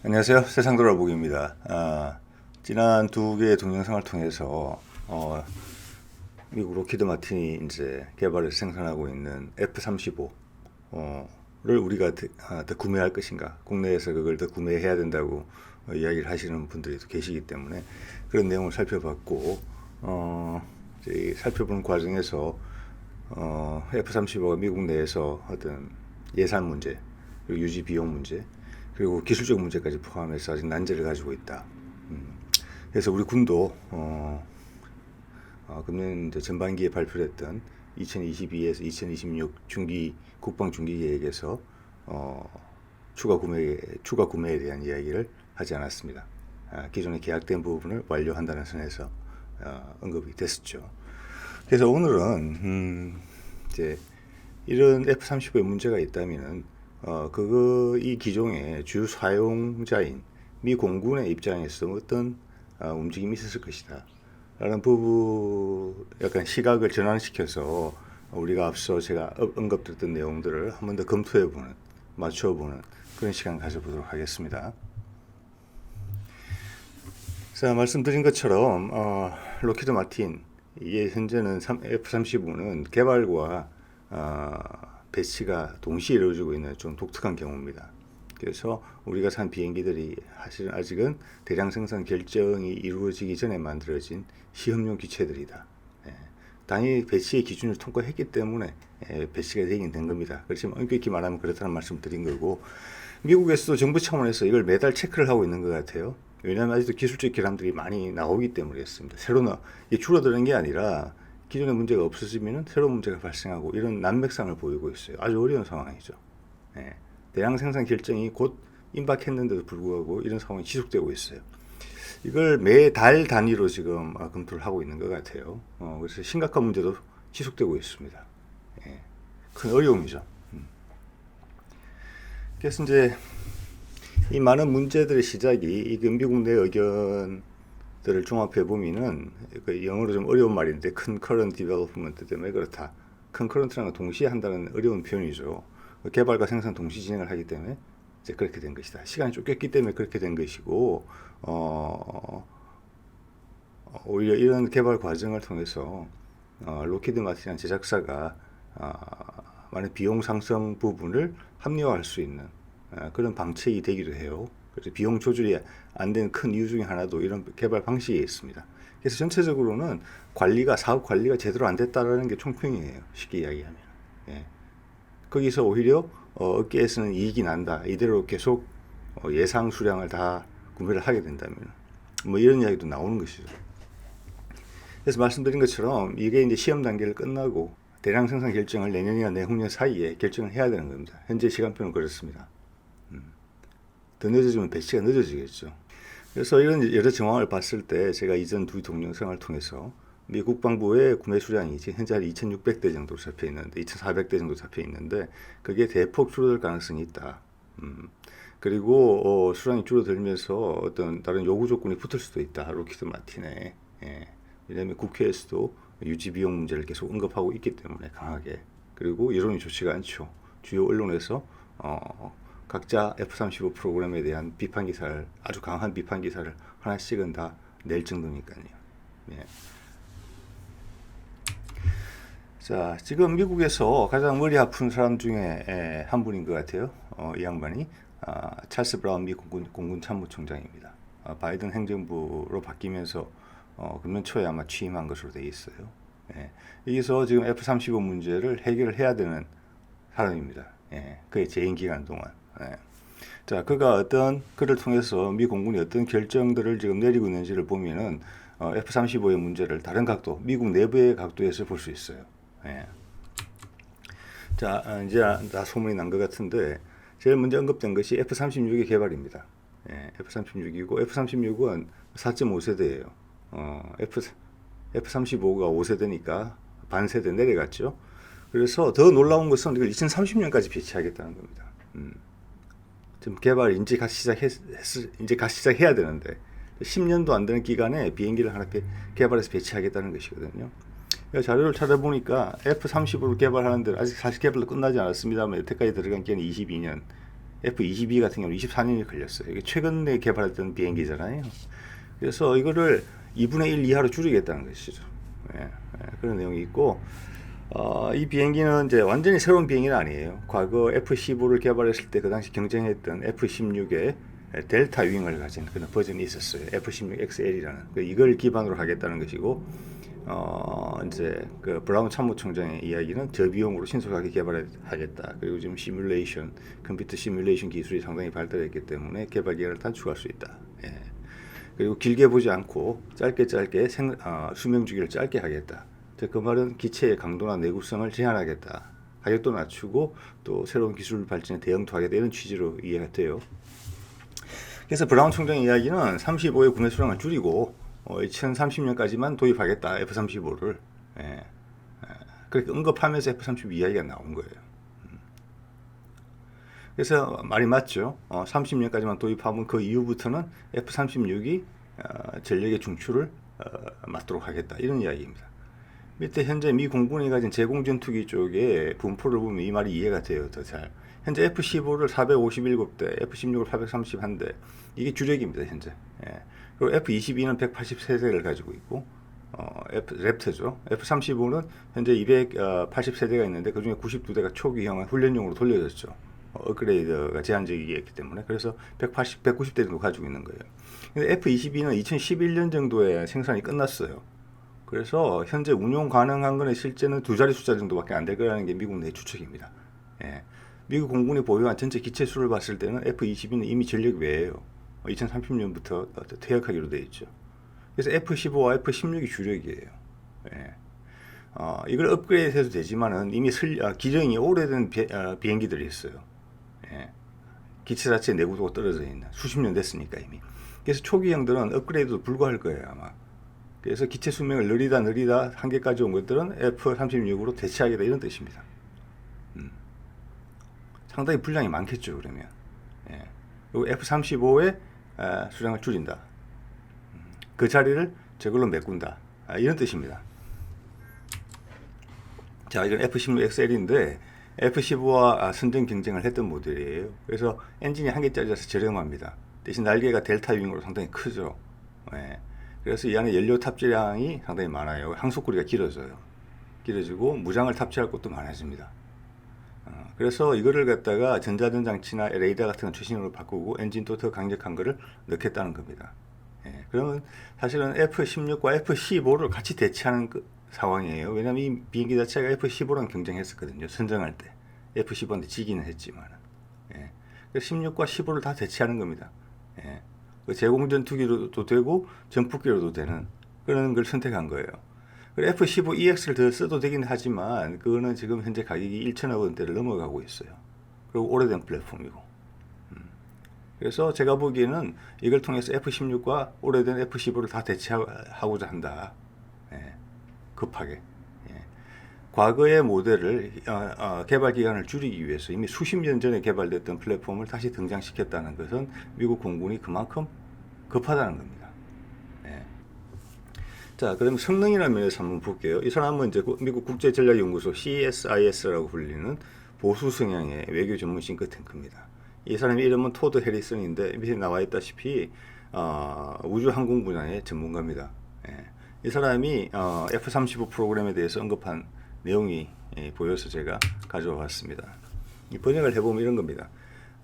안녕하세요. 세상 돌아보기입니다. 지난 두 개의 동영상을 통해서 미국 로키드 마틴이 이제 개발해서 생산하고 있는 F-35를 우리가 더 구매할 것인가, 국내에서 그걸 더 구매해야 된다고 이야기를 하시는 분들이 또 계시기 때문에 그런 내용을 살펴봤고, 이제 살펴보는 과정에서 F-35가 미국 내에서 어떤 예산 문제, 그리고 유지 비용 문제, 그리고 기술적 문제까지 포함해서 아직 난제를 가지고 있다. 그래서 우리 군도 금년 이제 전반기에 발표했던 2022에서 2026 중기 국방 중기 계획에서 추가 구매에 대한 이야기를 하지 않았습니다. 기존에 계약된 부분을 완료한다는 선에서 언급이 됐었죠. 그래서 오늘은 이제 이런 F-35에 문제가 있다면은 이 기종의 주 사용자인 미 공군의 입장에서 어떤 움직임이 있었을 것이다. 라는 부분, 약간 시각을 전환시켜서 우리가 앞서 제가 언급드렸던 내용들을 한 번 더 검토해보는, 맞춰보는 그런 시간 가져보도록 하겠습니다. 자, 말씀드린 것처럼, 로키드 마틴, 이게 현재는 F-35는 개발과 배치가 동시에 이루어지고 있는 좀 독특한 경우입니다. 그래서 우리가 산 비행기들이 사실은 아직은 대량 생산 결정이 이루어지기 전에 만들어진 시험용 기체들이다. 당연히 배치의 기준을 통과했기 때문에 배치가 되긴 된 겁니다. 그렇지만 엄격히 말하면 그렇다는 말씀을 드린 거고, 미국에서도 정부 차원에서 이걸 매달 체크를 하고 있는 것 같아요. 왜냐하면 아직도 기술적 결함들이 많이 나오기 때문이었습니다. 이게 줄어드는 게 아니라 기존의 문제가 없어지면 새로운 문제가 발생하고 이런 난맥상을 보이고 있어요. 아주 어려운 상황이죠. 대량 생산 결정이 곧 임박했는데도 불구하고 이런 상황이 지속되고 있어요. 이걸 매달 단위로 지금 검토를 하고 있는 것 같아요. 그래서 심각한 문제도 지속되고 있습니다. 큰 어려움이죠. 그래서 이제 이 많은 문제들의 시작이 이 미국 내 의견들을 종합해 보면은 영어로 좀 어려운 말인데 concurrent development 때문에 그렇다. concurrent라는 건 동시에 한다는 어려운 표현이죠. 개발과 생산 동시 진행을 하기 때문에 이제 그렇게 된 것이다. 시간이 쫓겼기 때문에 그렇게 된 것이고, 오히려 이런 개발 과정을 통해서 로키드 마틴이라는 제작사가 많은 비용 상승 부분을 합리화할 수 있는 그런 방책이 되기도 해요. 그래서 비용 조절이 안 되는 큰 이유 중에 하나도 이런 개발 방식에 있습니다. 그래서 전체적으로는 사업 관리가 제대로 안 됐다라는 게 총평이에요. 쉽게 이야기하면. 거기서 오히려 업계에서는 이익이 난다. 이대로 계속 예상 수량을 다 구매를 하게 된다면 뭐 이런 이야기도 나오는 것이죠. 그래서 말씀드린 것처럼 이게 이제 시험 단계를 끝나고 대량 생산 결정을 내년이나 내후년 사이에 결정을 해야 되는 겁니다. 현재 시간표는 그렇습니다. 더 늦어지면 배치가 늦어지겠죠. 그래서 이런 여러 정황을 봤을 때 제가 이전 두 동영상을 통해서 미 국방부의 구매 수량이 현재 한 2,600대 정도 잡혀 있는데, 2,400대 정도 잡혀 있는데, 그게 대폭 줄어들 가능성이 있다. 그리고 수량이 줄어들면서 어떤 다른 요구 조건이 붙을 수도 있다. 로키드 마틴에. 왜냐하면 국회에서도 유지 비용 문제를 계속 언급하고 있기 때문에 강하게. 그리고 여론이 좋지가 않죠. 주요 언론에서 각자 F-35 프로그램에 대한 비판 기사를, 아주 강한 비판 기사를 하나씩은 다 낼 정도니까요. 자, 지금 미국에서 가장 머리 아픈 사람 중에 한 분인 것 같아요. 이 양반이 찰스 브라운 미 공군 참모총장입니다. 바이든 행정부로 바뀌면서 금년 초에 아마 취임한 것으로 되어 있어요. 여기서 지금 F-35 문제를 해결을 해야 되는 사람입니다. 그의 재임 기간 동안. 자, 그를 통해서 미 공군이 어떤 결정들을 지금 내리고 있는지를 보면은 F-35의 문제를 다른 각도, 미국 내부의 각도에서 볼 수 있어요. 자, 이제 다 소문이 난 것 같은데 제일 먼저 언급된 것이 F-36의 개발입니다. F-36이고 F-36은 4.5세대예요. F-35가 5세대니까 반 세대 내려갔죠. 그래서 더 놀라운 것은 이걸 2030년까지 배치하겠다는 겁니다. 지금 개발 이제 갓 시작해야 되는데 10년도 안 되는 기간에 비행기를 하나 개발해서 배치하겠다는 것이거든요. 자료를 찾아보니까 F-35를 개발하는데 아직 사실 개발도 끝나지 않았습니다만 여태까지 들어간 기간이 22년. F-22 같은 경우는 24년이 걸렸어요. 이게 최근에 개발했던 비행기잖아요. 그래서 이거를 2분의 1 이하로 줄이겠다는 것이죠. 예, 그런 내용이 있고, 이 비행기는 이제 완전히 새로운 비행기는 아니에요. 과거 F-15를 개발했을 때 그 당시 경쟁했던 F-16의 델타 윙을 가진 그런 버전이 있었어요. F-16XL이라는. 이걸 기반으로 하겠다는 것이고, 이제 그 브라운 참모총장의 이야기는 저비용으로 신속하게 개발하겠다. 그리고 지금 시뮬레이션, 컴퓨터 시뮬레이션 기술이 상당히 발달했기 때문에 개발 기간을 단축할 수 있다. 예. 그리고 길게 보지 않고 짧게 수명 주기를 짧게 하겠다. 그 말은 기체의 강도나 내구성을 제한하겠다. 가격도 낮추고 또 새로운 기술 발전에 대응하겠다. 이런 취지로 이해가 돼요. 그래서 브라운 총장의 이야기는 35의 구매 수량을 줄이고 2030년까지만 도입하겠다. F-35를. 그렇게 언급하면서 F-35 이야기가 나온 거예요. 그래서 말이 맞죠. 30년까지만 도입하면 그 이후부터는 F-36이 전력의 중추를 맡도록 하겠다. 이런 이야기입니다. 밑에 현재 미 공군이 가진 제공전투기 쪽에 분포를 보면 이 말이 이해가 돼요. 더 잘. 현재 F-15를 457대, F-16을 831대. 이게 주력입니다. 현재. 그리고 F-22는 183대를 가지고 있고 랩터죠. F-35는 현재 280세대가 있는데 그중에 92대가 초기형 훈련용으로 돌려졌죠. 업그레이드가 제한적이기 때문에. 그래서 190대 정도 가지고 있는 거예요. 근데 F-22는 2011년 정도에 생산이 끝났어요. 그래서 현재 운용 가능한 거는 실제는 두 자리 숫자 정도밖에 안 될 거라는 게 미국 내 추측입니다. 미국 공군이 보유한 전체 기체 수를 봤을 때는 F-22는 이미 전력 외예요. 2030년부터 퇴역하기로 되어 있죠. 그래서 F-15와 F-16이 주력이에요. 이걸 업그레이드해도 되지만은 이미 기종이 오래된 비행기들이 있어요. 기체 자체 내구도가 떨어져 있는 수십 년 됐으니까 이미. 그래서 초기형들은 업그레이드도 불가할 거예요 아마. 그래서 기체 수명을 느리다 한계까지 온 것들은 F-36으로 대체하겠다 이런 뜻입니다. 상당히 분량이 많겠죠 그러면. 그리고 F-35의 수량을 줄인다. 그 자리를 저걸로 메꾼다. 이런 뜻입니다. 자, 이건 F-16XL인데 F-15와 선전 경쟁을 했던 모델이에요. 그래서 엔진이 한 개짜리라서 저렴합니다. 대신 날개가 델타 윙으로 상당히 크죠. 그래서 이 안에 연료 탑재량이 상당히 많아요. 항속거리가 길어지고 무장을 탑재할 것도 많아집니다. 그래서 이거를 갖다가 전자전 장치나 레이더 같은 거 최신으로 바꾸고 엔진도 더 강력한 거를 넣겠다는 겁니다. 그러면 사실은 F-16과 F-15를 같이 대체하는 상황이에요. 왜냐하면 이 비행기 자체가 F-15랑 경쟁했었거든요. 선정할 때. F-15한테 지기는 했지만. 그래서 16과 15를 다 대체하는 겁니다. 제공전투기로도 되고 전폭기로도 되는 그런 걸 선택한 거예요. F-15EX를 더 써도 되긴 하지만 그거는 지금 현재 가격이 1천억 원대를 넘어가고 있어요. 그리고 오래된 플랫폼이고. 그래서 제가 보기에는 이걸 통해서 F-16과 오래된 F-15를 다 대체하고자 한다. 급하게. 과거의 모델을 개발 기간을 줄이기 위해서 이미 수십 년 전에 개발됐던 플랫폼을 다시 등장시켰다는 것은 미국 공군이 그만큼 급하다는 겁니다. 자, 그럼 성능이라는 면에서 한번 볼게요. 이 사람은 이제 미국 국제전략연구소 CSIS라고 불리는 보수 성향의 외교 전문 싱크탱크입니다. 이 사람의 이름은 토드 해리슨인데 밑에 나와 있다시피 우주 항공 분야의 전문가입니다. 이 사람이 F-35 프로그램에 대해서 언급한 내용이 보여서 제가 가져와 봤습니다. 이 번역을 해보면 이런 겁니다.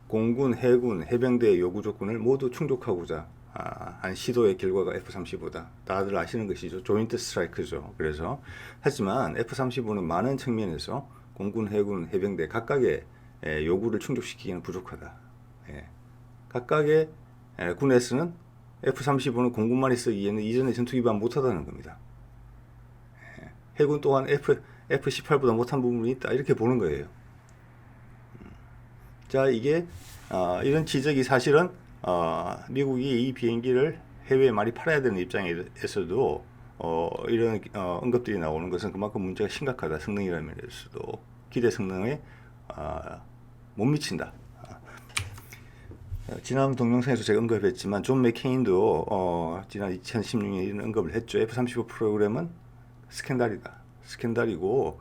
공군, 해군, 해병대의 요구 조건을 모두 충족하고자 한 시도의 결과가 F-35다. 다들 아시는 것이죠. 조인트 스트라이크죠. 그래서 하지만 F-35는 많은 측면에서 공군, 해군, 해병대 각각의 요구를 충족시키기는 부족하다. 각각의 군에서는 F-35는 공군만이 쓰기에는 이전의 전투기반 못하다는 겁니다. 해군 또한 F-18보다 못한 부분이 있다. 이렇게 보는 거예요. 자, 이게 이런 지적이 사실은 미국이 이 비행기를 해외에 많이 팔아야 되는 입장에서도 이런 언급들이 나오는 것은 그만큼 문제가 심각하다. 성능이라는 면에서도 기대 성능에 못 미친다. 지난 동영상에서 제가 언급했지만 존 맥케인도 지난 2016년에 이런 언급을 했죠. F-35 프로그램은 스캔들이다. 스캔들이고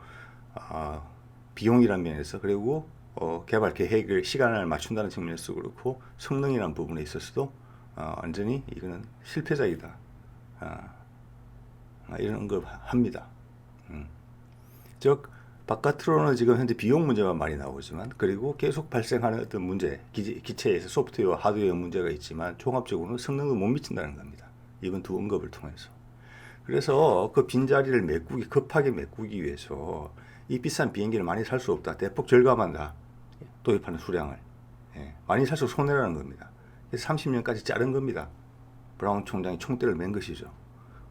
비용이라는 면에서 그리고 개발 계획을 시간을 맞춘다는 측면에서 그렇고 성능이라는 부분에 있어서도 완전히 이거는 실패작이다. 이런 걸 합니다. 즉 바깥으로는 지금 현재 비용 문제만 많이 나오지만 그리고 계속 발생하는 어떤 문제, 기체에서 소프트웨어, 하드웨어 문제가 있지만 종합적으로는 성능도 못 미친다는 겁니다. 이번 두 언급을 통해서. 그래서 그 빈자리를 급하게 메꾸기 위해서 이 비싼 비행기를 많이 살 수 없다. 대폭 절감한다. 도입하는 수량을. 많이 살수록 손해라는 겁니다. 그래서 30년까지 자른 겁니다. 브라운 총장이 총대를 맨 것이죠.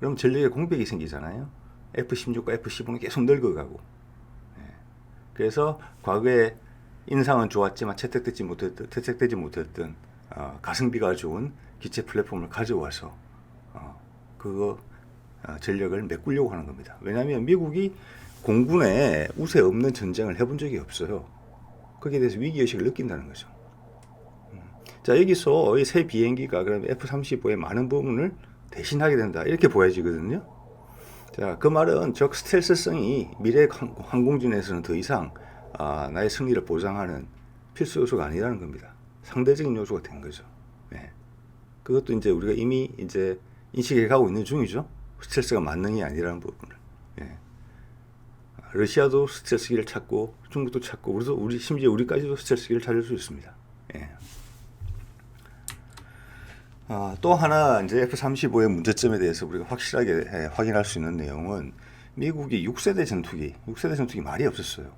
그럼 전력에 공백이 생기잖아요. F-16과 F-15는 계속 늙어가고. 그래서 과거에 인상은 좋았지만 채택되지 못했던 가성비가 좋은 기체 플랫폼을 가져와서 전력을 메꾸려고 하는 겁니다. 왜냐하면 미국이 공군에 우세 없는 전쟁을 해본 적이 없어요. 거기에 대해서 위기의식을 느낀다는 거죠. 자, 여기서 이 새 비행기가 그럼 F-35의 많은 부분을 대신하게 된다. 이렇게 보여지거든요. 자, 그 말은 즉 스텔스성이 미래 항공진에서는 더 이상 나의 승리를 보장하는 필수 요소가 아니라는 겁니다. 상대적인 요소가 된 거죠. 그것도 이제 우리가 이미 이제 인식해 가고 있는 중이죠. 스텔스가 만능이 아니라는 부분을. 러시아도 스텔스기를 찾고 중국도 찾고 심지어 우리까지도 스텔스기를 찾을 수 있습니다. 또 하나 이제 F-35의 문제점에 대해서 우리가 확실하게 확인할 수 있는 내용은 미국이 6세대 전투기 말이 없었어요.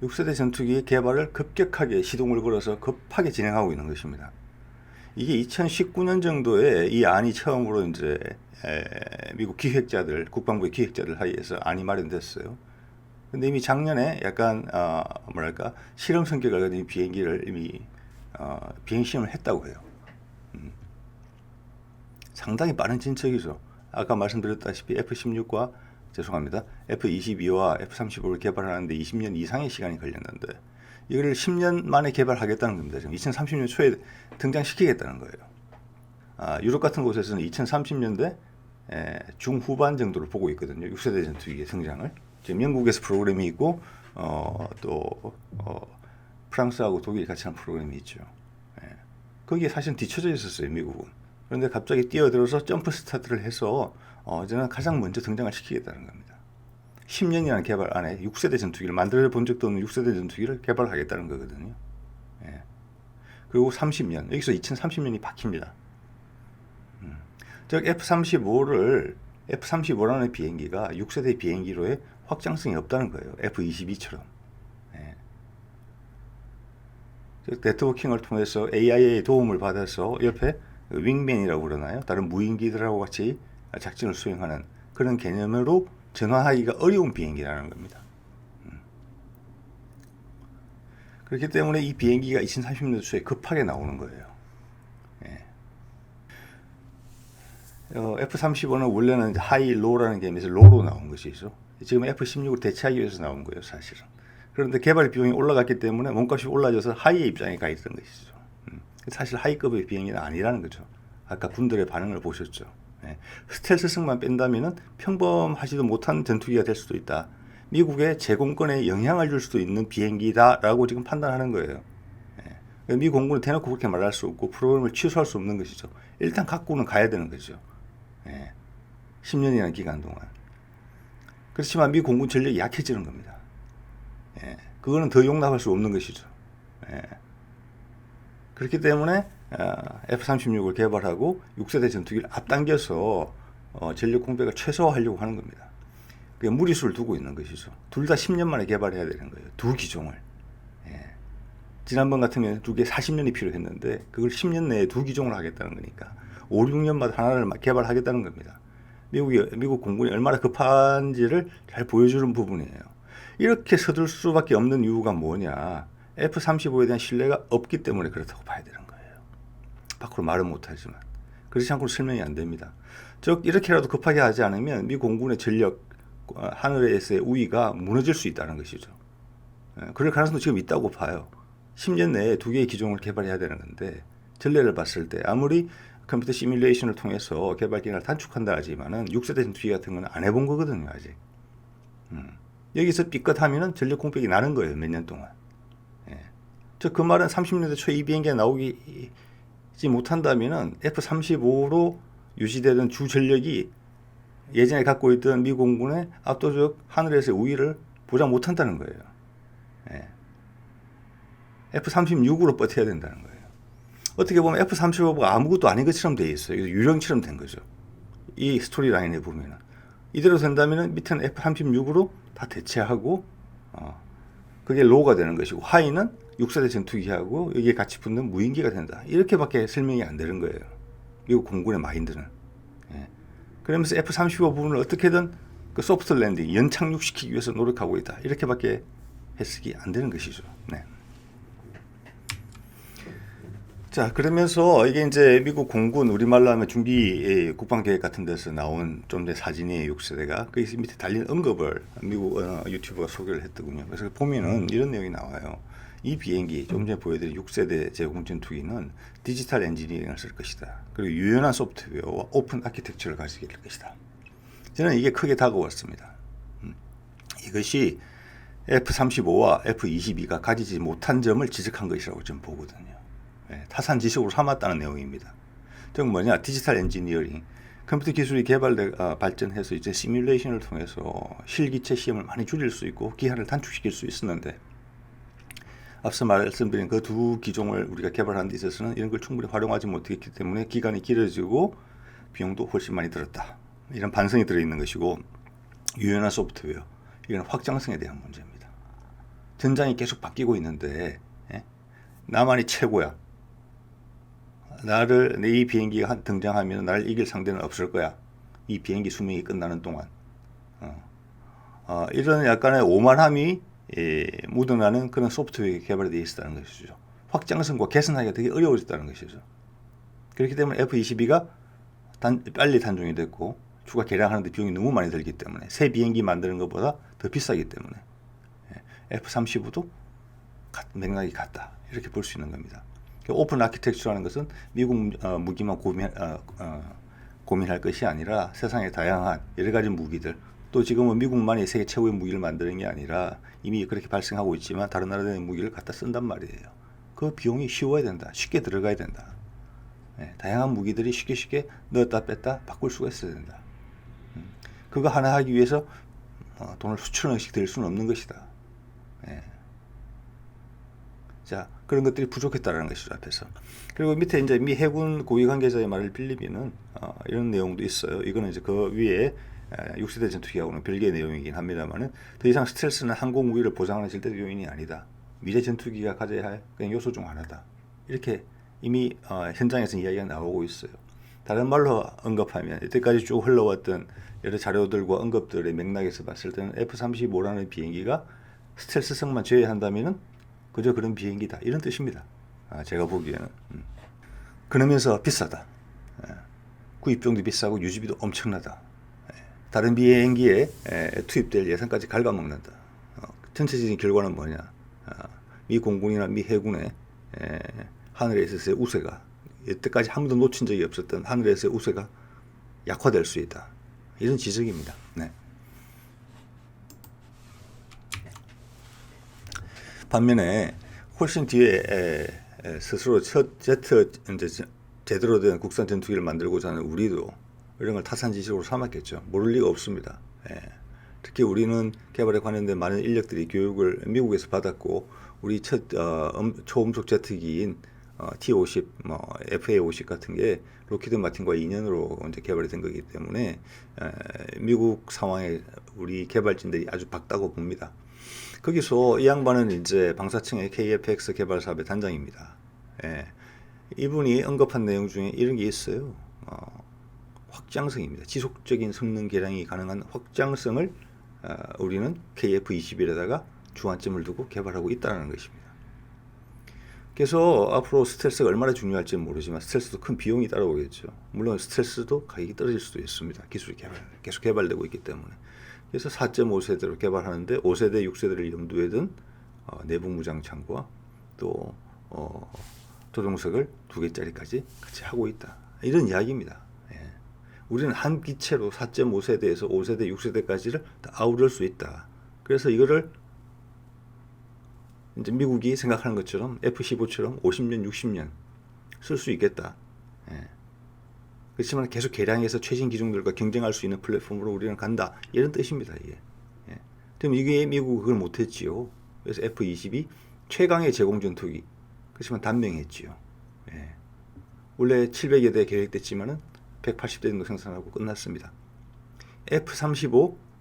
6세대 전투기 개발을 급격하게 시동을 걸어서 급하게 진행하고 있는 것입니다. 이게 2019년 정도에 이 안이 처음으로 이제 미국 기획자들, 국방부의 기획자들 사이에서 안이 마련됐어요. 근데 이미 작년에 약간 실험 성격을 가진 비행기를 이미 비행 시험을 했다고 해요. 상당히 빠른 진척이죠. 아까 말씀드렸다시피 F-16과 F-22와 F-35를 개발하는데 20년 이상의 시간이 걸렸는데 이거를 10년 만에 개발하겠다는 겁니다. 지금 2030년 초에 등장시키겠다는 거예요. 유럽 같은 곳에서는 2030년대 중후반 정도를 보고 있거든요. 6세대 전투기의 성장을. 지금 영국에서 프로그램이 있고 또 프랑스하고 독일이 같이 한 프로그램이 있죠. 거기에 사실 뒤쳐져 있었어요, 미국은. 그런데 갑자기 뛰어들어서 점프 스타트를 해서 저는 가장 먼저 등장을 시키겠다는 겁니다. 10년이라는 개발 안에 6세대 전투기를 만들어 본 적도 없는 6세대 전투기를 개발하겠다는 거거든요. 그리고 30년, 여기서 2030년이 바뀝니다. 즉 F-35라는 비행기가 6세대 비행기로의 확장성이 없다는 거예요. F-22처럼. 즉 네트워킹을 통해서 AI의 도움을 받아서 옆에 윙맨이라고 그러나요? 다른 무인기들하고 같이 작전을 수행하는 그런 개념으로 전환하기가 어려운 비행기라는 겁니다. 그렇기 때문에 이 비행기가 2030년 초에 급하게 나오는 거예요. F-35는 원래는 하이, 로라는 개념에서 로로 나온 것이죠. 지금 F-16을 대체하기 위해서 나온 거예요, 사실은. 그런데 개발 비용이 올라갔기 때문에 몸값이 올라져서 하이의 입장에 가 있던 것이죠. 사실 하이급의 비행기는 아니라는 거죠. 아까 군들의 반응을 보셨죠. 스텔스성만 뺀다면은 평범하지도 못한 전투기가 될 수도 있다. 미국의 제공권에 영향을 줄 수도 있는 비행기다라고 지금 판단하는 거예요. 미 공군은 대놓고 그렇게 말할 수 없고 프로그램을 취소할 수 없는 것이죠. 일단 갖고는 가야 되는 거죠. 10년이라는 기간 동안. 그렇지만 미 공군 전력이 약해지는 겁니다. 그거는 더 용납할 수 없는 것이죠. 그렇기 때문에 F-36을 개발하고 6세대 전투기를 앞당겨서 전력 공백을 최소화하려고 하는 겁니다. 그게 무리수를 두고 있는 것이죠. 둘 다 10년 만에 개발해야 되는 거예요. 두 기종을. 지난번 같으면 두 개 40년이 필요했는데 그걸 10년 내에 두 기종을 하겠다는 거니까 5, 6년마다 하나를 개발하겠다는 겁니다. 미국 공군이 얼마나 급한지를 잘 보여주는 부분이에요. 이렇게 서둘 수밖에 없는 이유가 뭐냐? F-35에 대한 신뢰가 없기 때문에 그렇다고 봐야 되는 거예요. 밖으로 말은 못하지만 그렇지 않고는 설명이 안 됩니다. 즉 이렇게라도 급하게 하지 않으면 미 공군의 전력 하늘에서의 우위가 무너질 수 있다는 것이죠. 그럴 가능성도 지금 있다고 봐요. 10년 내에 두 개의 기종을 개발해야 되는 건데 전례를 봤을 때 아무리 컴퓨터 시뮬레이션을 통해서 개발 기간을 단축한다 하지만은 6세대 전투기 같은 건 안 해본 거거든요, 아직. 여기서 삐끗하면은 전력 공백이 나는 거예요. 몇 년 동안. 예. 그 말은 30년대 초에 이 비행기가 나오지 못한다면은 F-35로 유지되던 주 전력이 예전에 갖고 있던 미 공군의 압도적 하늘에서의 우위를 보장 못한다는 거예요. 예. F-36으로 버텨야 된다는 거예요. 어떻게 보면 F-35가 아무것도 아닌 것처럼 돼 있어요. 유령처럼 된 거죠. 이 스토리라인에 보면은. 이대로 된다면 밑에는 F-36으로 다 대체하고 그게 로우가 되는 것이고 하이는 6세대 전투기하고 여기에 같이 붙는 무인기가 된다. 이렇게밖에 설명이 안 되는 거예요. 미국 공군의 마인드는. 예. 그러면서 F-35 부분을 어떻게든 그 소프트 랜딩, 연착륙시키기 위해서 노력하고 있다. 이렇게밖에 해석이 안 되는 것이죠. 네. 자, 그러면서 이게 이제 미국 공군, 우리말로 하면 중기 국방계획 같은 데서 나온 좀 더 사진이에요, 6세대가. 그 밑에 달린 언급을 미국 유튜버가 소개를 했더군요. 그래서 보면은 이런 내용이 나와요. 이 비행기, 좀 전에 보여드린 6세대 제공 전투기는 디지털 엔지니어링을 쓸 것이다. 그리고 유연한 소프트웨어와 오픈 아키텍처를 가지게 될 것이다. 저는 이게 크게 다가왔습니다. 이것이 F-35와 F-22가 가지지 못한 점을 지적한 것이라고 저는 보거든요. 타산 지식으로 삼았다는 내용입니다. 즉 뭐냐, 디지털 엔지니어링, 컴퓨터 기술이 발전해서 이제 시뮬레이션을 통해서 실기체 시험을 많이 줄일 수 있고 기한을 단축시킬 수 있었는데, 앞서 말씀드린 그 두 기종을 우리가 개발하는 데 있어서는 이런 걸 충분히 활용하지 못했기 때문에 기간이 길어지고 비용도 훨씬 많이 들었다. 이런 반성이 들어있는 것이고, 유연한 소프트웨어, 이건 확장성에 대한 문제입니다. 전장이 계속 바뀌고 있는데 나만이 최고야. 이 비행기가 등장하면 나를 이길 상대는 없을 거야. 이 비행기 수명이 끝나는 동안. 이런 약간의 오만함이 묻어나는 그런 소프트웨어 개발이 되어 있었다는 것이죠. 확장성과 개선하기가 되게 어려워졌다는 것이죠. 그렇기 때문에 F-22가 빨리 단종이 됐고 추가 개량하는데 비용이 너무 많이 들기 때문에, 새 비행기 만드는 것보다 더 비싸기 때문에 F-35도 맥락이 같다. 이렇게 볼 수 있는 겁니다. 오픈 아키텍처라는 것은 미국 무기만 고민할 것이 아니라 세상의 다양한 여러 가지 무기들, 또 지금은 미국만이 세계 최고의 무기를 만드는 게 아니라 이미 그렇게 발생하고 있지만 다른 나라들의 무기를 갖다 쓴단 말이에요. 그 비용이 쉬워야 된다. 쉽게 들어가야 된다. 다양한 무기들이 쉽게 넣었다 뺐다 바꿀 수가 있어야 된다. 그거 하나 하기 위해서 돈을 수천억씩 들 수는 없는 것이다. 자, 그런 것들이 부족했다는 것이죠, 앞에서. 그리고 밑에 이제 미 해군 고위 관계자의 말을 빌리면은 이런 내용도 있어요. 이거는 이제 그 위에 6세대 전투기하고는 별개의 내용이긴 합니다만은, 더 이상 스텔스는 항공 우위를 보장하는 절대 요인이 아니다. 미래 전투기가 가져야 할 그냥 요소 중 하나다. 이렇게 이미 현장에서 이야기가 나오고 있어요. 다른 말로 언급하면 이때까지 쭉 흘러왔던 여러 자료들과 언급들의 맥락에서 봤을 때는 F-35라는 비행기가 스텔스성만 제외한다면은 그저 그런 비행기다, 이런 뜻입니다. 제가 보기에는. 그러면서 비싸다. 구입비용도 비싸고 유지비도 엄청나다. 다른 비행기에 투입될 예산까지 갉아먹는다. 전체적인 결과는 뭐냐? 미 공군이나 미 해군의 하늘에 있어서의 우세가, 여태까지 한 번도 놓친 적이 없었던 하늘에서의 우세가 약화될 수 있다. 이런 지적입니다. 네. 반면에 훨씬 뒤에 스스로 첫 제트 이제 제대로 된 국산 전투기를 만들고자 하는 우리도 이런 걸 타산지식으로 삼았겠죠. 모를 리가 없습니다. 특히 우리는 개발에 관련된 많은 인력들이 교육을 미국에서 받았고, 우리 첫 초음속 제트기인 T-50, FA-50 같은 게 로키드 마틴과 2년으로 이제 개발이 된 거기 때문에 미국 상황에 우리 개발진들이 아주 밝다고 봅니다. 거기서 이 양반은 이제 방사청의 KF-X 개발 사업의 단장입니다. 이분이 언급한 내용 중에 이런 게 있어요. 확장성입니다. 지속적인 성능 개량이 가능한 확장성을 우리는 KF-21에다가 주안점을 두고 개발하고 있다는 것입니다. 그래서 앞으로 스텔스가 얼마나 중요할지는 모르지만 스텔스도 큰 비용이 따라오겠죠. 물론 스텔스도 가격이 떨어질 수도 있습니다. 기술이 계속 개발되고 있기 때문에. 그래서 4.5세대로 개발하는데 5세대, 6세대를 염두에 둔 내부 무장창과 또 조종석을 2개짜리까지 같이 하고 있다. 이런 이야기입니다. 우리는 한 기체로 4.5세대에서 5세대, 6세대까지를 다 아우를 수 있다. 그래서 이거를 이제 미국이 생각하는 것처럼 F-15처럼 50년, 60년 쓸 수 있겠다. 예. 그렇지만 계속 개량해서 최신 기종들과 경쟁할 수 있는 플랫폼으로 우리는 간다. 이런 뜻입니다. 이게. 예. 그럼 이게 미국이 그걸 못했지요. 그래서 F-22 최강의 제공 전투기. 그렇지만 단명했지요. 예. 원래 700여 대 계획됐지만은 180대 정도 생산하고 끝났습니다. F-35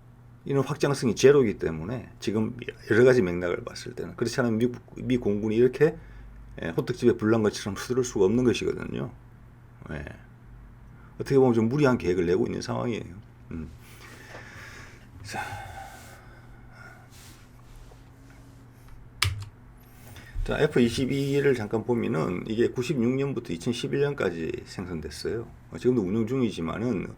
이는 확장성이 제로이기 때문에 지금 여러 가지 맥락을 봤을 때는 그렇지 않으면 미 공군이 이렇게 호떡집에 불난 것처럼 수두를 수가 없는 것이거든요. 예. 어떻게 보면 좀 무리한 계획을 내고 있는 상황이에요. 자, F-22를 잠깐 보면은 이게 96년부터 2011년까지 생산됐어요. 지금도 운용 중이지만은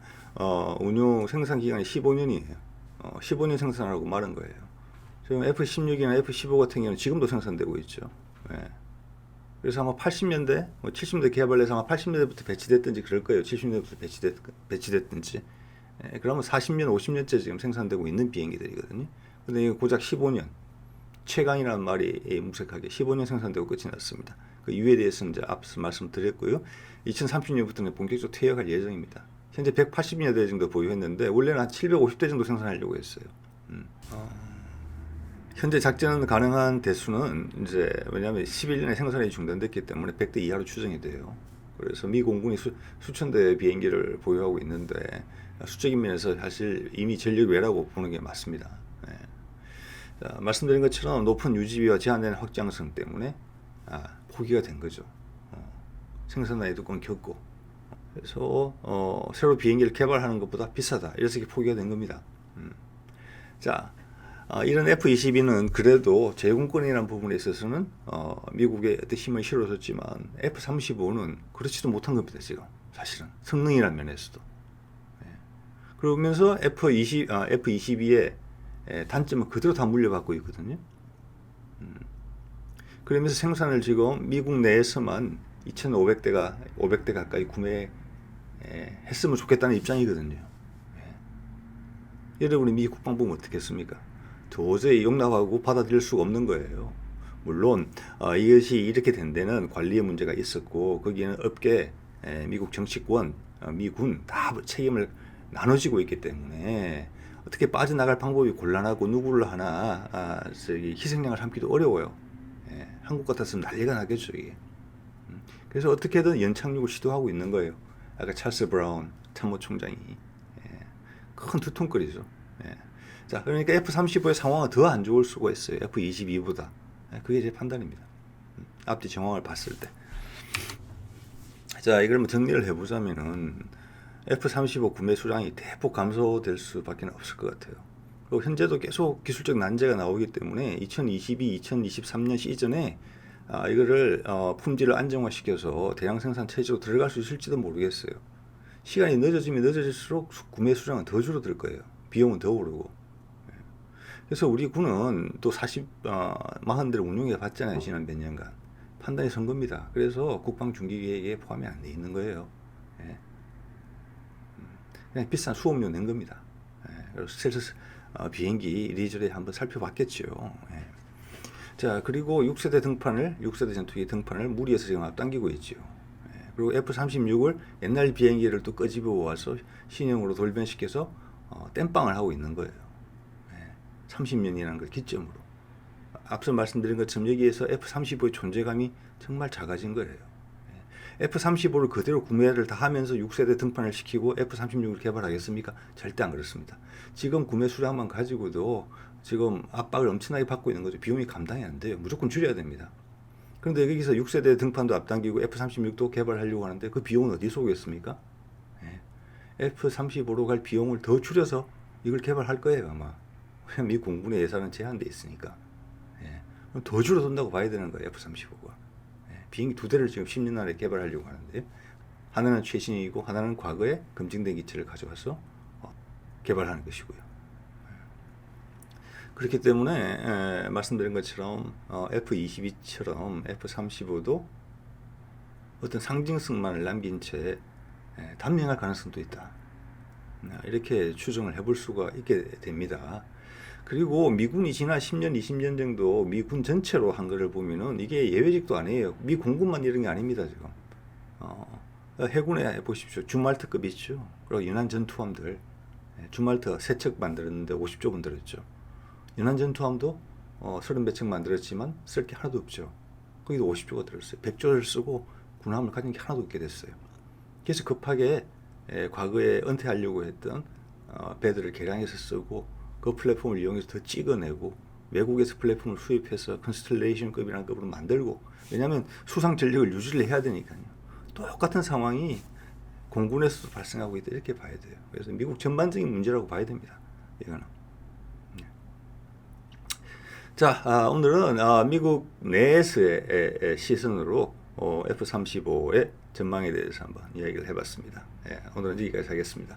운용 생산 기간이 15년이에요. 15년 생산하라고 말한 거예요. 지금 F-16이나 F-15 같은 경우는 지금도 생산되고 있죠. 예. 그래서 아마 80년대, 70년대 개발해서 아마 80년대부터 배치됐든지 그럴 거예요. 70년대부터 배치됐든지. 예. 그러면 40년, 50년째 지금 생산되고 있는 비행기들이거든요. 근데 이게 고작 15년. 최강이라는 말이 무색하게 15년 생산되고 끝이 났습니다. 그 이유에 대해서는 이제 앞서 말씀드렸고요. 2030년부터는 본격적으로 퇴역할 예정입니다. 현재 180여 대 정도 보유했는데 원래는 한 750대 정도 생산하려고 했어요. 현재 작전 가능한 대수는 이제 왜냐하면 11년에 생산이 중단됐기 때문에 100대 이하로 추정이 돼요. 그래서 미 공군이 수천 대 비행기를 보유하고 있는데 수적인 면에서 사실 이미 전력 외라고 보는 게 맞습니다. 네. 자, 말씀드린 것처럼 높은 유지비와 제한되는 확장성 때문에 포기가 된 거죠. 생산 난이도 끊겼고 그래서 새로 비행기를 개발하는 것보다 비싸다. 이래서 포기가 된 겁니다. 자, 이런 F-22는 그래도 제공권이라는 부분에 있어서는 미국의 어떤 힘을 실어줬지만 F-35는 그렇지도 못한 겁니다. 지금 사실은 성능이라는 면에서도. 그러면서 F-22의 단점은 그대로 다 물려받고 있거든요. 그러면서 생산을 지금 미국 내에서만 500대 가까이 구매했으면 좋겠다는 입장이거든요. 여러분이 미 국방부는 어떻게 했습니까? 도저히 용납하고 받아들일 수가 없는 거예요. 물론 이것이 이렇게 된 데는 관리의 문제가 있었고 거기에는 업계, 미국 정치권, 미군 다 책임을 나눠지고 있기 때문에 어떻게 빠져나갈 방법이 곤란하고 누구를 하나 희생양을 삼기도 어려워요. 한국 같았으면 난리가 나겠죠. 이게. 그래서 어떻게든 연착륙을 시도하고 있는 거예요. 아까 찰스 브라운 참모총장이 큰 두통거리죠. 자, 그러니까 F-35의 상황은 더 안 좋을 수가 있어요. F-22보다. 그게 제 판단입니다. 앞뒤 정황을 봤을 때. 자, 이걸 정리를 해보자면은 F-35 구매 수량이 대폭 감소될 수밖에 없을 것 같아요. 그리고 현재도 계속 기술적 난제가 나오기 때문에 2022, 2023년 시즌에 이거를 품질을 안정화시켜서 대량 생산 체제로 들어갈 수 있을지도 모르겠어요. 시간이 늦어지면 늦어질수록 구매 수량은 더 줄어들 거예요. 비용은 더 오르고. 그래서 우리 군은 또 40대를 운용해 봤잖아요. 지난 몇 년간. 판단이 선 겁니다. 그래서 국방중기계획에 포함이 안 돼 있는 거예요. 그냥 비싼 수업료 낸 겁니다. 그래서 스텔스 비행기 이리저리 한번 살펴봤겠죠. 자, 그리고 6세대 전투기 등판을 무리해서 지금 앞당기고 있죠. 그리고 F-36을 옛날 비행기를 또 끄집어 와서 신형으로 돌변시켜서 땜빵을 하고 있는 거예요. 30년이라는 걸 기점으로. 앞서 말씀드린 것처럼 여기에서 F-35의 존재감이 정말 작아진 거예요. F-35를 그대로 구매를 다 하면서 6세대 등판을 시키고 F-36을 개발하겠습니까? 절대 안 그렇습니다. 지금 구매 수량만 가지고도 지금 압박을 엄청나게 받고 있는 거죠. 비용이 감당이 안 돼요. 무조건 줄여야 됩니다. 그런데 여기서 6세대 등판도 앞당기고 F-36도 개발하려고 하는데 그 비용은 어디서 오겠습니까? F-35로 갈 비용을 더 줄여서 이걸 개발할 거예요, 아마. 왜냐면 이 공군의 예산은 제한돼 있으니까. 더 줄어든다고 봐야 되는 거예요, F-35가. 비행기 두 대를 지금 10년 안에 개발하려고 하는데 하나는 최신이고 하나는 과거에 검증된 기체를 가져와서 개발하는 것이고요. 그렇기 때문에 말씀드린 것처럼 F-22처럼 F-35도 어떤 상징성만을 남긴 채 단명할 가능성도 있다. 이렇게 추정을 해볼 수가 있게 됩니다. 그리고 미군이 지난 10년, 20년 정도 미군 전체로 한 거를 보면은 이게 예외직도 아니에요. 미 공군만 이런 게 아닙니다, 지금. 해군에 보십시오. 주말트급 있죠. 그리고 연안 전투함들. 주말트 3척 만들었는데 50조 분 들었죠. 연안 전투함도 30몇 척 만들었지만 쓸 게 하나도 없죠. 거기도 50조가 들었어요. 100조를 쓰고 군함을 가진 게 하나도 없게 됐어요. 그래서 급하게 과거에 은퇴하려고 했던 배들을 개량해서 쓰고 그 플랫폼을 이용해서 더 찍어내고 외국에서 플랫폼을 수입해서 컨스텔레이션급이라는 급으로 만들고, 왜냐하면 수상 전력을 유지를 해야 되니까요. 똑같은 상황이 공군에서도 발생하고 있다, 이렇게 봐야 돼요. 그래서 미국 전반적인 문제라고 봐야 됩니다. 이거는. 자, 오늘은 미국 내에서의 시선으로 F-35의 전망에 대해서 한번 이야기를 해봤습니다. 오늘은 여기까지 하겠습니다.